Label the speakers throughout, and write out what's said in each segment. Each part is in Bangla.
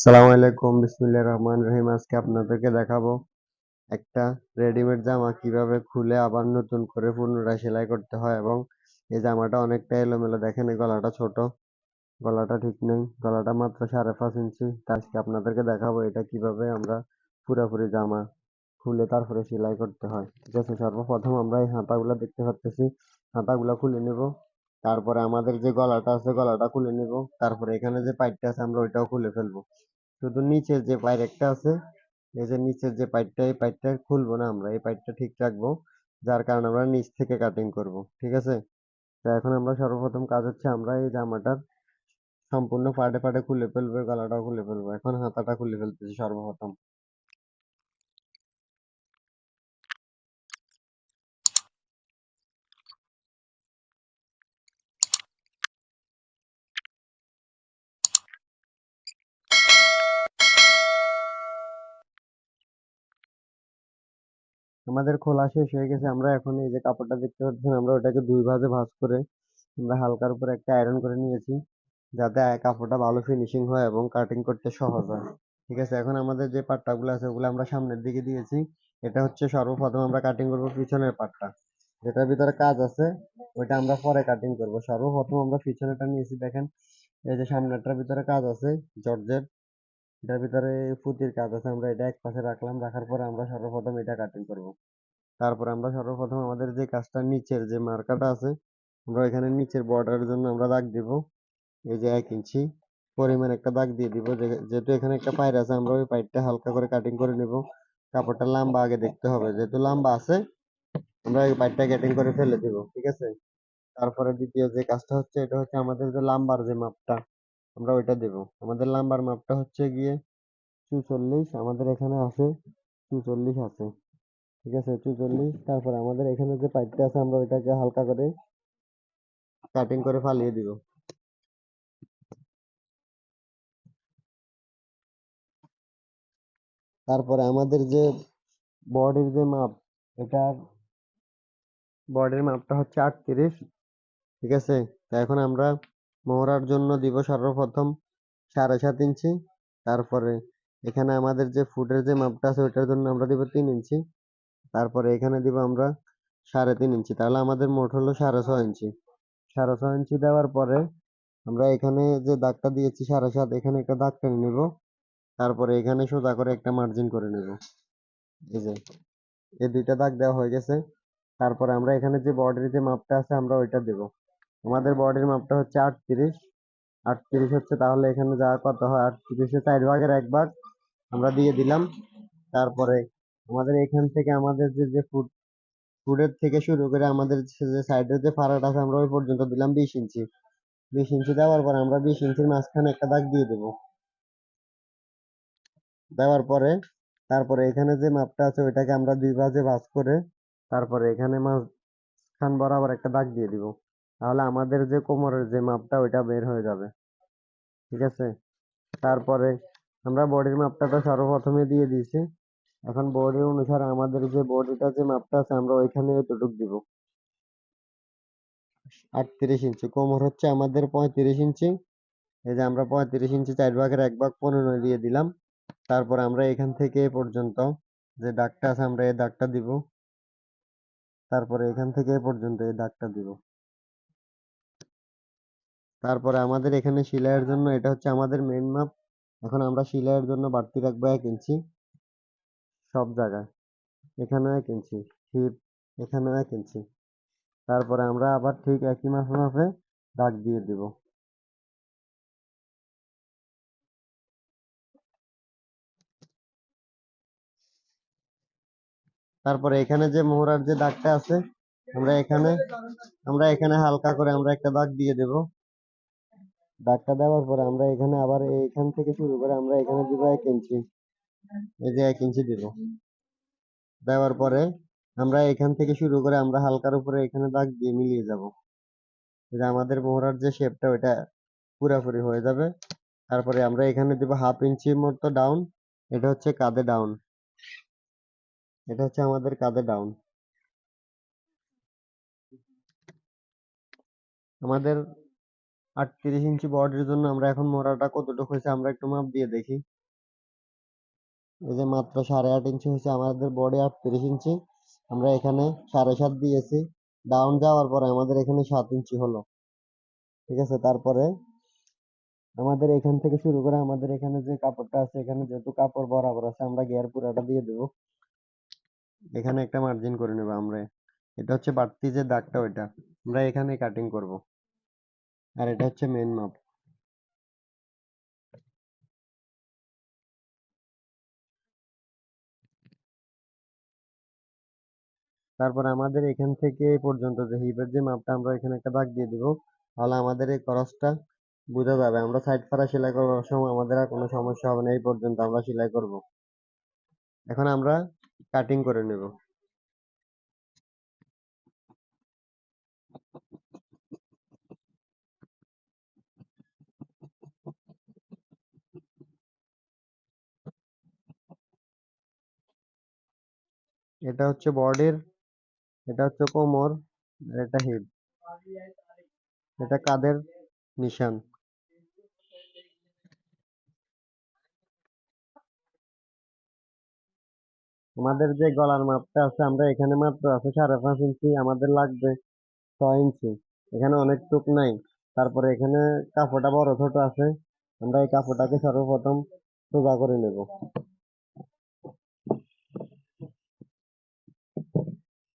Speaker 1: সালামু আলাইকুম, বিসমিল্লাহির রহমানির রহিম। আজকে আপনাদেরকে দেখাবো একটা রেডিমেড জামা কিভাবে খুলে আবার নতুন করে পুনরায় সেলাই করতে হয়। এবং এই জামাটা অনেকটা এলোমেলো, দেখেন এই গলাটা ছোট, গলাটা ঠিক নেই, গলাটা মাত্র 5.5 ইঞ্চি। তা আজকে আপনাদেরকে দেখাবো এটা কিভাবে আমরা পুরোপুরি জামা খুলে তারপরে সেলাই করতে হয়। ঠিক আছে, সর্বপ্রথম আমরা এই হাতাগুলো দেখতে পাচ্ছি, হাতাগুলো খুলে নিব। তারপরে আমাদের যে গলাটা আছে গলাটা খুলে নিব। তারপরে এখানে যে পাইপটা আছে আমরা ওইটাও খুলে ফেলবো। শুধু নিচের যে পায়ের একটা আছে, এই যে নিচের যে পাইপটা, এই পাইপটা খুলবো না, আমরা এই পাইপটা ঠিক রাখবো, যার কারণে আমরা নিচ থেকে কাটিং করব। ঠিক আছে, তো এখন আমরা সর্বপ্রথম কাজ হচ্ছে আমরা এই জামাটার সম্পূর্ণ পার্টে পার্টে খুলে ফেলবো, গলাটাও খুলে ফেলবো। এখন হাতাটা খুলে ফেলতেছি সর্বপ্রথম। আমাদের খোলা শেষ হয়ে গেছে। আমরা এখন এই যে কাপড়টা দেখতে পাচ্ছেন, আমরা ওটাকে দুই ভাঁজে ভাঁজ করে আমরা হালকার উপর একটা আয়রন করে নিয়েছি, যাতে কাপড়টা ভালো ফিনিশিং হয় এবং কাটিং করতে সহজ হয়। ঠিক আছে, এখন আমাদের যে পাট্টাগুলো আছে ওগুলো আমরা সামনের দিকে দিয়েছি। এটা হচ্ছে সর্বপ্রথম আমরা কাটিং করব পিছনের পাটটা, যেটার ভিতরে কাজ আছে ওইটা আমরা পরে কাটিং করব। সর্বপ্রথম আমরা পিছনেরটা নিয়েছি, দেখেন এই যে সামনেরটার ভিতরে কাজ আছে জর্জের, এটার ভিতরে পুঁতির কাজ আছে। আমরা এটা এক পাশে রাখলাম, রাখার পরে আমরা সর্বপ্রথম এটা কাটিং করব। তারপর আমরা সর্বপ্রথম আমাদের যে কাজটা নিচের যে মার্কাটা আছে, আমরা এখানে নিচের বর্ডারের জন্য আমরা দাগ দিব। এই যে 1 ইঞ্চি পরিমাণ একটা দাগ দিয়ে দিব। যেহেতু এখানে একটা পাইর আছে, আমরা ওই পাইরটা হালকা করে কাটিং করে নেব। কাপড়টা লম্বা আগে দেখতে হবে, যেহেতু লম্বা আছে আমরা এই পাইরটা কাটিং করে ফেলে দিব। ঠিক আছে, তারপরে দ্বিতীয় যে কাজটা হচ্ছে, এটা হচ্ছে আমাদের যে লাম্বার যে মাপটা আমরা ওইটা দেব। আমাদের লাম্বার মাপটা হচ্ছে গিয়ে 44, আমাদের এখানে আছে 44 আছে। ঠিক আছে, 44। তারপর আমাদের এখানে যে পাইপটা আছে আমরা ওইটাকে হালকা করে কাটিং করে ফালিয়ে দিব। তারপরে আমাদের যে বডির যে মাপ, এটার বডির মাপটা হচ্ছে 38। ঠিক আছে, তা এখন আমরা মোহরার জন্য দিব সর্বপ্রথম 7.5 ইঞ্চি। তারপরে এখানে আমাদের যে ফুটের যে মাপটা আছে ওইটার জন্য আমরা দিব 3 ইঞ্চি। তারপরে এখানে দিব আমরা 3.5 ইঞ্চি, তাহলে আমাদের মোট হলো 6.5 ইঞ্চি। 6.5 ইঞ্চি দেওয়ার পরে আমরা এখানে যে দাগটা দিয়েছি 7.5, এখানে একটা দাগ টেনে নিব। তারপরে এখানে সোজা করে একটা মার্জিন করে নেব। এই যে এই দুইটা দাগ দেওয়া হয়ে গেছে। তারপরে আমরা এখানে যে বডির যে মাপটা আছে আমরা ওইটা দেব। আমাদের বডির মাপটা হচ্ছে 38। 38 হচ্ছে, তাহলে এখানে যা কত হয়, 38-এর 4 ভাগের 1 ভাগ আমরা দিয়ে দিলাম। তারপরে আমাদের এখান থেকে আমাদের যে যে ফুটের থেকে শুরু করে আমাদের যে সাইডের যে ফাড়াটা আছে আমরা ওই পর্যন্ত দিলাম 20 ইঞ্চি। 20 ইঞ্চি দেওয়ার পর আমরা 20 ইঞ্চির মাঝখানে একটা দাগ দিয়ে দেব। দেওয়ার পরে তারপরে এখানে যে মাপটা আছে ওইটাকে আমরা দুই ভাঁজে ভাঁজ করে তারপরে এখানে মাঝখান বরাবর একটা দাগ দিয়ে দিব। তাহলে আমাদের যে কোমরের যে মাপটা ওইটা বের হয়ে যাবে। ঠিক আছে, তারপরে আমরা বডির মাপটা তো সর্বপ্রথমে দিয়ে দিয়েছি। এখন বডি অনুসারে আমাদের যে বডিটা যে মাপটা আছে আমরা ওইখানে এতটুক দিব। 38 ইঞ্চি, কোমর হচ্ছে আমাদের 35 ইঞ্চি। এই যে আমরা 35 ইঞ্চি 4 ভাগের 1 ভাগ 15 দিয়ে দিলাম। তারপর আমরা এখান থেকে এ পর্যন্ত যে দাগটা আছে আমরা এই দাগটা দিব। তারপরে এখান থেকে এ পর্যন্ত এই দাগটা দিব। তারপরে আমাদের এখানে সেলাইয়ের জন্য এটা হচ্ছে আমাদের মেইন মাপ। এখন আমরা সেলাইয়ের জন্য বাড়তি রাখবো 1 ইঞ্চি সব জায়গায়। এখানেও 1 ইঞ্চি হিপ, এখানেও 1 ইঞ্চি। তারপরে আমরা আবার ঠিক একই মাপে মাপে দাগ দিয়ে দিব। তারপরে এখানে যে মোহরার যে দাগটা আছে আমরা এখানে হালকা করে আমরা একটা দাগ দিয়ে দেব। দাগটা দেওয়ার পরে আমরা এখানে আবার এইখান থেকে শুরু করে আমরা এখানে দিব 1 ইঞ্চি। এই যে 1 ইঞ্চি দিব। দেওয়ার পরে আমরা এখান থেকে শুরু করে আমরা হালকার উপরে এখানে দাগ দিয়ে মিলিয়ে যাব। যে আমাদের মোহরার যে শেপটা ওইটা পুরোপুরি হয়ে যাবে। তারপরে আমরা এখানে দিব 1/2 ইঞ্চি মতো ডাউন। এটা হচ্ছে কাঁধে ডাউন, এটা হচ্ছে আমাদের কাঁধে ডাউন। আমাদের 38 ইঞ্চি বডির জন্য আমরা এখন মোহরাটা কতটুকু হয়েছে আমরা একটু মাপ দিয়ে দেখি। এই যে মাত্র 8.5 ইঞ্চি হয়েছে, আমাদের বডি 38 ইঞ্চি, আমরা এখানে 7.5 দিয়েছি। ডাউন যাওয়ার পরে আমাদের এখানে 7 ইঞ্চি হলো। ঠিক আছে, তারপরে আমাদের এখান থেকে শুরু করে আমাদের এখানে যে কাপড়টা আছে, এখানে যেহেতু কাপড় বরাবর আছে, আমরা গিয়ার পুরাটা দিয়ে দেবো। এখানে একটা মার্জিন করে নেবো আমরা। এটা হচ্ছে বাড়তি যে দাগটা, ওইটা আমরা এখানে কাটিং করব। আর এটা হচ্ছে মেন মাপ। তারপর আমাদের এখান থেকে এই পর্যন্ত যে হিপের যে মাপটা, আমরা এখানে একটা দাগ দিয়ে দিব। তাহলে আমাদের এই ক্রসটা বোঝা যাবে। আমরা সাইড পাড়া সেলাই করার সময় আমাদের আর কোনো সমস্যা হবে না। এই পর্যন্ত আমরা সেলাই করব। এখন আমরা কাটিং করে নেব। এটা হচ্ছে বডির, এটা হচ্ছে কোমর, আর এটা হিপ, এটা কাঁধের নিশান। আমাদের যে গলার মাপটা আছে, আমরা এখানে মাত্র আছে 5.5 ইঞ্চি, আমাদের লাগবে 6 ইঞ্চি। এখানে অনেক টুক নাই। তারপরে এখানে কাপড়টা বড় ছোট আছে, আমরা এই কাপড়টাকে সর্বপ্রথম সোজা করে নেব।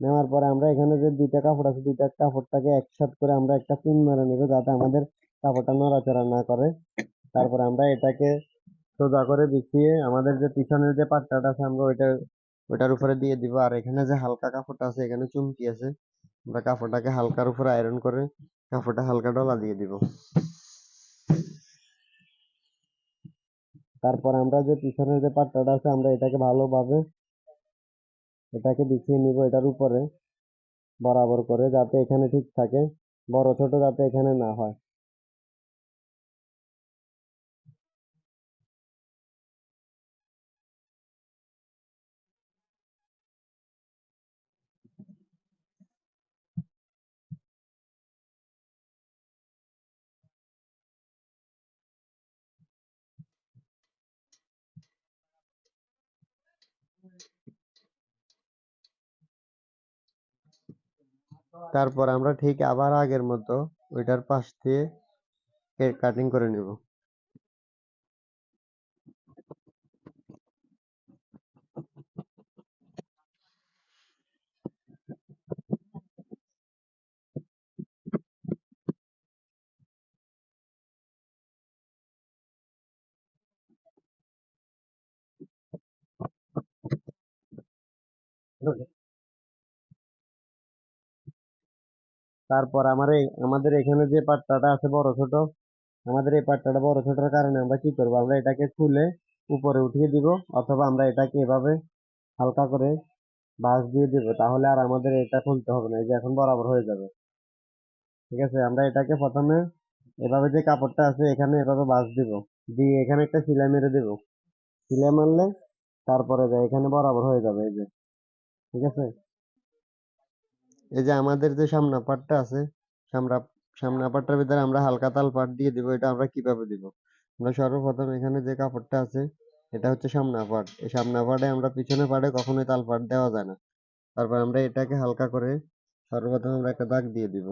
Speaker 1: নেওয়ার পরে আমরা এখানে যে দুইটা কাপড় আছে, দুইটা কাপড়টাকে একসাথে করে আমরা একটা পিন মেরে নেব, যাতে আমাদের কাপড়টা নড়াচড়া না করে। তারপরে আমরা এটাকে সোজা করে বিছিয়ে আমাদের যে পিছনের যে পাট্টাটা আছে, আমরা ওইটার উপরে দিয়ে দিব। আর এখানে যে হালকা কাপড়টা আছে, এখানে চুমকি আছে, আমরা কাপড়টাকে হালকার উপরে আয়রন করে কাপড়টা হালকা ডলা দিয়ে দিব। তারপর আমরা যে পিছনের যে পাট্টাটা আছে, আমরা এটাকে ভালোভাবে এটাকে বিছিয়ে নিব এটার উপরে বরাবর করে, যাতে এখানে ঠিক থাকে, বড় ছোট যাতে এখানে না হয়। তারপর আমরা ঠিক আবার আগের মতো ওইটার পাশ দিয়ে কাটিং করে নিব। তারপর আমাদের এখানে যে পাট্টাটা আছে বড় ছোট, আমাদের এই পাট্টাটা বড় ছোটর কারণে আমরা কি করবো, আমরা এটাকে খুলে উপরে উঠিয়ে দিব, অথবা আমরা এটাকে এভাবে হালকা করে ভাঁজ দিয়ে দিব। তাহলে আর আমাদের এটা খুলতে হবে না, এই যে এখন বরাবর হয়ে যাবে। ঠিক আছে, আমরা এটাকে প্রথমে এভাবে যে কাপড়টা আছে এখানে এভাবে ভাঁজ দিব, দিয়ে এখানে একটা সেলাই মেরে দিব। সেলাই মারলে তারপরে এখানে বরাবর হয়ে যাবে, এই যে। ঠিক আছে, এই যে আমাদের যে সামনা পাটটা আছে, সামনা সামনা পাটটার ভিতরে আমরা হালকা তাল পাট দিয়ে দিব। এটা আমরা কিভাবে দিব, আমরা সর্বপ্রথম এখানে যে কাপড়টা আছে, এটা হচ্ছে সামনা পাট। এই সামনা পাটে আমরা পিছনে পাটে কখনোই তাল পাট দেওয়া যায় না। তারপর আমরা এটাকে হালকা করে সর্বপ্রথম আমরা একটা দাগ দিয়ে দিব।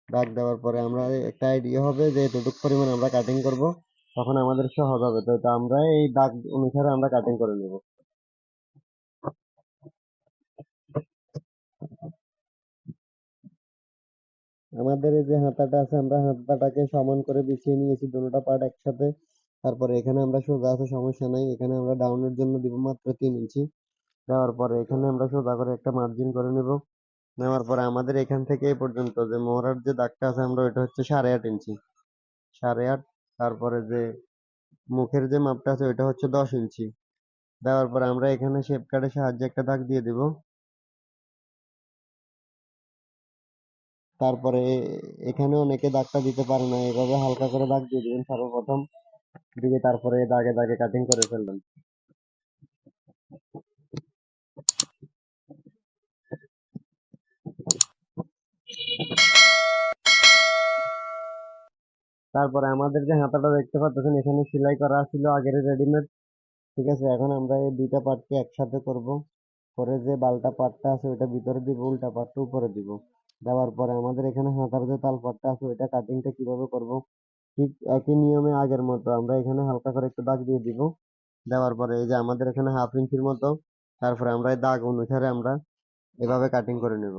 Speaker 1: দাগ দেওয়ার পরে আমরা একটা আইডিয়া হবে যে এতটুকু পরিমাণ আমরা কাটিং করব, তখন আমাদের সহজ হবে। তো এটা আমরা এই দাগ অনুসারে আমরা কাটিং করে নেব। আমাদের এই যে হাতাটা আছে, আমরা হাতাটাকে সমান করে বিছিয়ে নিয়েছি দুটোটা পার্ট একসাথে। তারপরে এখানে আমরা সোজা আছে, সমস্যা নাই। এখানে আমরা ডাউনের জন্য দিব মাত্র 3 ইঞ্চি। দেওয়ার পরে এখানে আমরা সোজা করে একটা মার্জিন করে নেব। নেওয়ার পরে আমাদের এখান থেকে এই পর্যন্ত যে মোহরার যে দাগটা আছে, আমরা ওইটা হচ্ছে 8.5 ইঞ্চি, 8.5। তারপরে যে মুখের যে মাপটা আছে ওইটা হচ্ছে 10 ইঞ্চি। দেওয়ার পরে আমরা এখানে শেপ কাটের সাহায্যে একটা দাগ দিয়ে দিব। তারপরে এখানে অনেকে দাগটা দিতে পারে না, এভাবে হালকা করে দাগ দিয়ে দিবেন সর্বপ্রথম, দিয়ে তারপরে দাগে দাগে কাটিং করে ফেলবেন। তারপরে আমাদের যে হাতাটা দেখতে পাচ্ছেন, এখানে সেলাই করা ছিল আগের রেডিমেড, ঠিক আছে, এখন আমরা এই দুইটা পার্টকে একসাথে করব। করে যে বালটা পার্টটা আছে ওইটা ভিতরে দিব, উল্টা পার্টটা উপরে দিব। দেওয়ার পরে আমাদের এখানে হাতার যে তাল পাটটা আছে ওইটা কাটিংটা কিভাবে করব, ঠিক একই নিয়মে আগের মতো আমরা এখানে হালকা করে একটু দাগ দিয়ে দিব। দেওয়ার পরে এই যে আমাদের এখানে 1/2 ইঞ্চির মতো, তারপরে আমরা এই দাগ অনুসারে আমরা এভাবে কাটিং করে নেব।